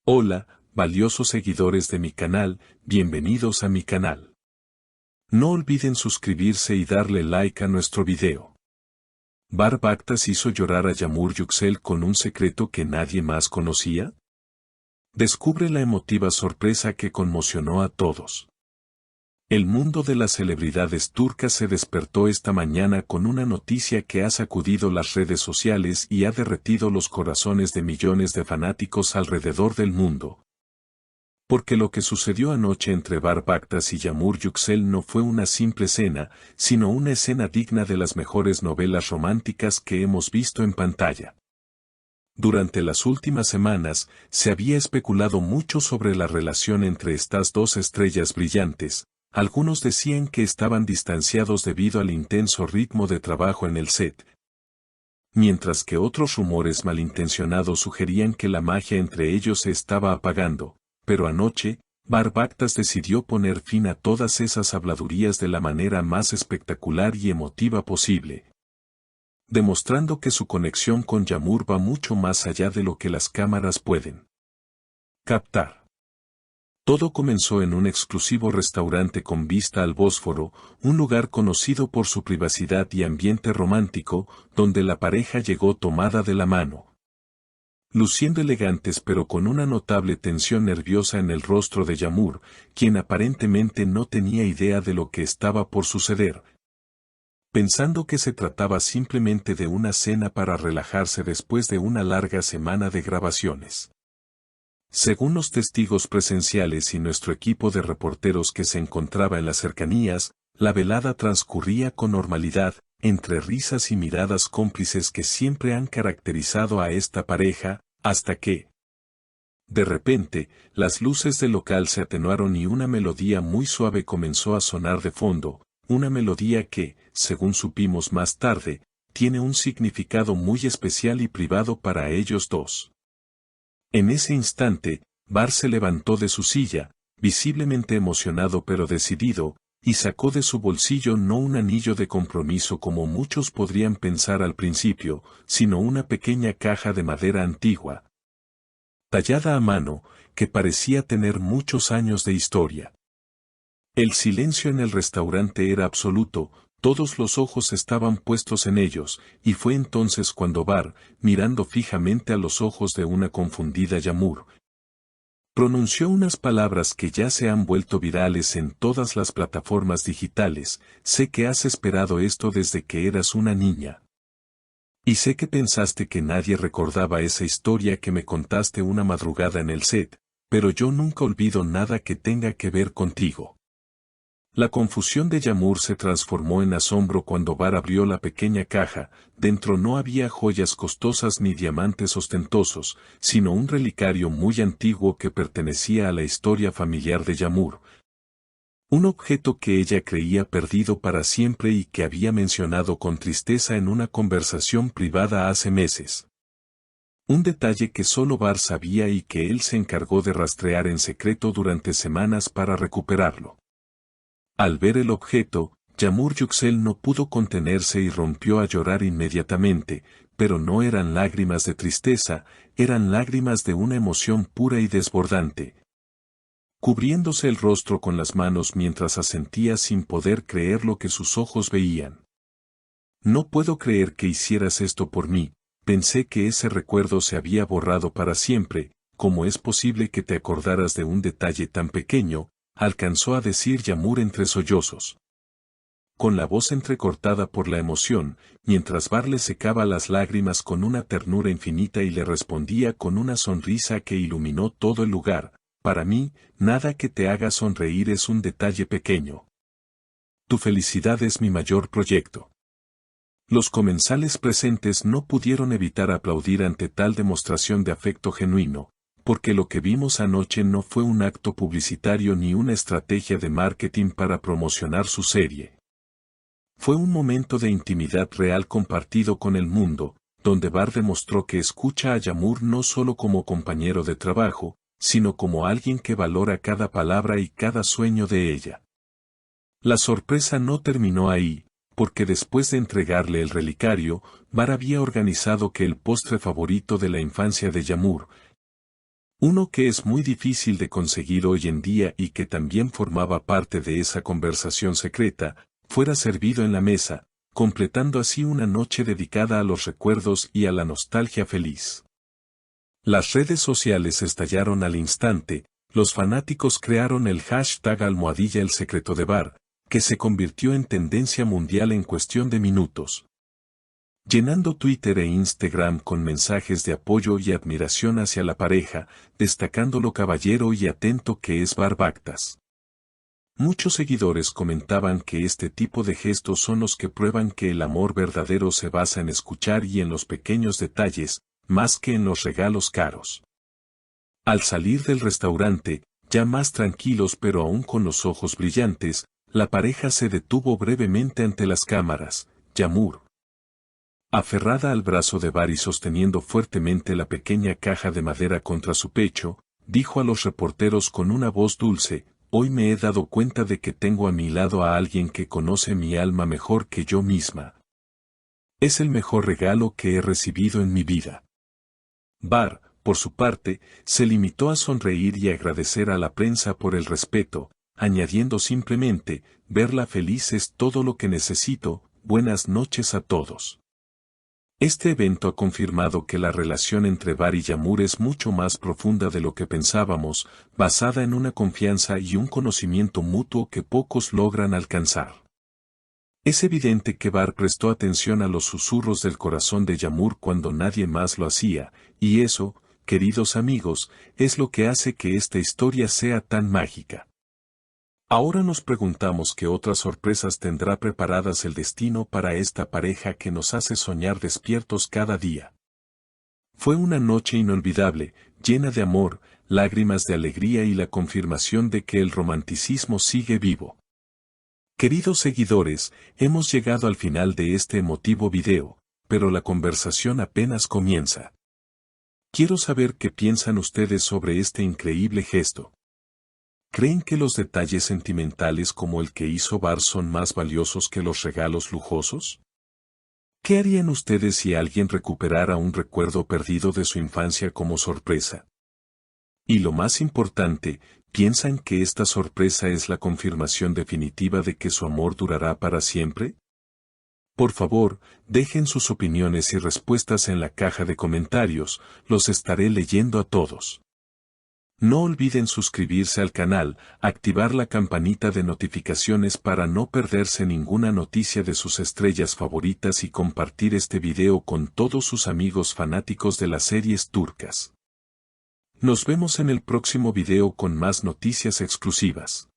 Hola, valiosos seguidores de mi canal, bienvenidos a mi canal. No olviden suscribirse y darle like a nuestro video. ¿Bar Baktas hizo llorar a Yamur Yüksel con un secreto que nadie más conocía? Descubre la emotiva sorpresa que conmocionó a todos. El mundo de las celebridades turcas se despertó esta mañana con una noticia que ha sacudido las redes sociales y ha derretido los corazones de millones de fanáticos alrededor del mundo. Porque lo que sucedió anoche entre Bar Baktas y Yamur Yüksel no fue una simple escena, sino una escena digna de las mejores novelas románticas que hemos visto en pantalla. Durante las últimas semanas, se había especulado mucho sobre la relación entre estas dos estrellas brillantes. Algunos decían que estaban distanciados debido al intenso ritmo de trabajo en el set, mientras que otros rumores malintencionados sugerían que la magia entre ellos se estaba apagando, pero anoche, Bar Baktas decidió poner fin a todas esas habladurías de la manera más espectacular y emotiva posible, demostrando que su conexión con Yamur va mucho más allá de lo que las cámaras pueden captar. Todo comenzó en un exclusivo restaurante con vista al Bósforo, un lugar conocido por su privacidad y ambiente romántico, donde la pareja llegó tomada de la mano. Luciendo elegantes pero con una notable tensión nerviosa en el rostro de Yamur, quien aparentemente no tenía idea de lo que estaba por suceder, pensando que se trataba simplemente de una cena para relajarse después de una larga semana de grabaciones. Según los testigos presenciales y nuestro equipo de reporteros que se encontraba en las cercanías, la velada transcurría con normalidad, entre risas y miradas cómplices que siempre han caracterizado a esta pareja, hasta que, de repente, las luces del local se atenuaron y una melodía muy suave comenzó a sonar de fondo, una melodía que, según supimos más tarde, tiene un significado muy especial y privado para ellos dos. En ese instante, Bar se levantó de su silla, visiblemente emocionado pero decidido, y sacó de su bolsillo no un anillo de compromiso como muchos podrían pensar al principio, sino una pequeña caja de madera antigua, tallada a mano, que parecía tener muchos años de historia. El silencio en el restaurante era absoluto, todos los ojos estaban puestos en ellos, y fue entonces cuando Bar, mirando fijamente a los ojos de una confundida Yamur, pronunció unas palabras que ya se han vuelto virales en todas las plataformas digitales: sé que has esperado esto desde que eras una niña. Y sé que pensaste que nadie recordaba esa historia que me contaste una madrugada en el set, pero yo nunca olvido nada que tenga que ver contigo. La confusión de Yamur se transformó en asombro cuando Bar abrió la pequeña caja. Dentro no había joyas costosas ni diamantes ostentosos, sino un relicario muy antiguo que pertenecía a la historia familiar de Yamur. Un objeto que ella creía perdido para siempre y que había mencionado con tristeza en una conversación privada hace meses. Un detalle que solo Bar sabía y que él se encargó de rastrear en secreto durante semanas para recuperarlo. Al ver el objeto, Yamur Yüksel no pudo contenerse y rompió a llorar inmediatamente, pero no eran lágrimas de tristeza, eran lágrimas de una emoción pura y desbordante. Cubriéndose el rostro con las manos mientras asentía sin poder creer lo que sus ojos veían. No puedo creer que hicieras esto por mí, pensé que ese recuerdo se había borrado para siempre, ¿cómo es posible que te acordaras de un detalle tan pequeño?, alcanzó a decir Yamur entre sollozos, con la voz entrecortada por la emoción, mientras Bar le secaba las lágrimas con una ternura infinita y le respondía con una sonrisa que iluminó todo el lugar: para mí, nada que te haga sonreír es un detalle pequeño. Tu felicidad es mi mayor proyecto. Los comensales presentes no pudieron evitar aplaudir ante tal demostración de afecto genuino, porque lo que vimos anoche no fue un acto publicitario ni una estrategia de marketing para promocionar su serie. Fue un momento de intimidad real compartido con el mundo, donde Bar demostró que escucha a Yamur no solo como compañero de trabajo, sino como alguien que valora cada palabra y cada sueño de ella. La sorpresa no terminó ahí, porque después de entregarle el relicario, Bar había organizado que el postre favorito de la infancia de Yamur, Uno que es muy difícil de conseguir hoy en día y que también formaba parte de esa conversación secreta, fuera servido en la mesa, completando así una noche dedicada a los recuerdos y a la nostalgia feliz. Las redes sociales estallaron al instante, los fanáticos crearon el hashtag almohadilla el secreto de Bar, que se convirtió en tendencia mundial en cuestión de minutos, llenando Twitter e Instagram con mensajes de apoyo y admiración hacia la pareja, destacando lo caballero y atento que es Bar Baktas. Muchos seguidores comentaban que este tipo de gestos son los que prueban que el amor verdadero se basa en escuchar y en los pequeños detalles, más que en los regalos caros. Al salir del restaurante, ya más tranquilos pero aún con los ojos brillantes, la pareja se detuvo brevemente ante las cámaras. Yağmur, aferrada al brazo de Bar y sosteniendo fuertemente la pequeña caja de madera contra su pecho, dijo a los reporteros con una voz dulce: «Hoy me he dado cuenta de que tengo a mi lado a alguien que conoce mi alma mejor que yo misma. Es el mejor regalo que he recibido en mi vida». Bar, por su parte, se limitó a sonreír y agradecer a la prensa por el respeto, añadiendo simplemente: «Verla feliz es todo lo que necesito, buenas noches a todos». Este evento ha confirmado que la relación entre Bar y Yağmur es mucho más profunda de lo que pensábamos, basada en una confianza y un conocimiento mutuo que pocos logran alcanzar. Es evidente que Bar prestó atención a los susurros del corazón de Yağmur cuando nadie más lo hacía, y eso, queridos amigos, es lo que hace que esta historia sea tan mágica. Ahora nos preguntamos qué otras sorpresas tendrá preparadas el destino para esta pareja que nos hace soñar despiertos cada día. Fue una noche inolvidable, llena de amor, lágrimas de alegría y la confirmación de que el romanticismo sigue vivo. Queridos seguidores, hemos llegado al final de este emotivo video, pero la conversación apenas comienza. Quiero saber qué piensan ustedes sobre este increíble gesto. ¿Creen que los detalles sentimentales como el que hizo Bar son más valiosos que los regalos lujosos? ¿Qué harían ustedes si alguien recuperara un recuerdo perdido de su infancia como sorpresa? Y lo más importante, ¿piensan que esta sorpresa es la confirmación definitiva de que su amor durará para siempre? Por favor, dejen sus opiniones y respuestas en la caja de comentarios, los estaré leyendo a todos. No olviden suscribirse al canal, activar la campanita de notificaciones para no perderse ninguna noticia de sus estrellas favoritas y compartir este video con todos sus amigos fanáticos de las series turcas. Nos vemos en el próximo video con más noticias exclusivas.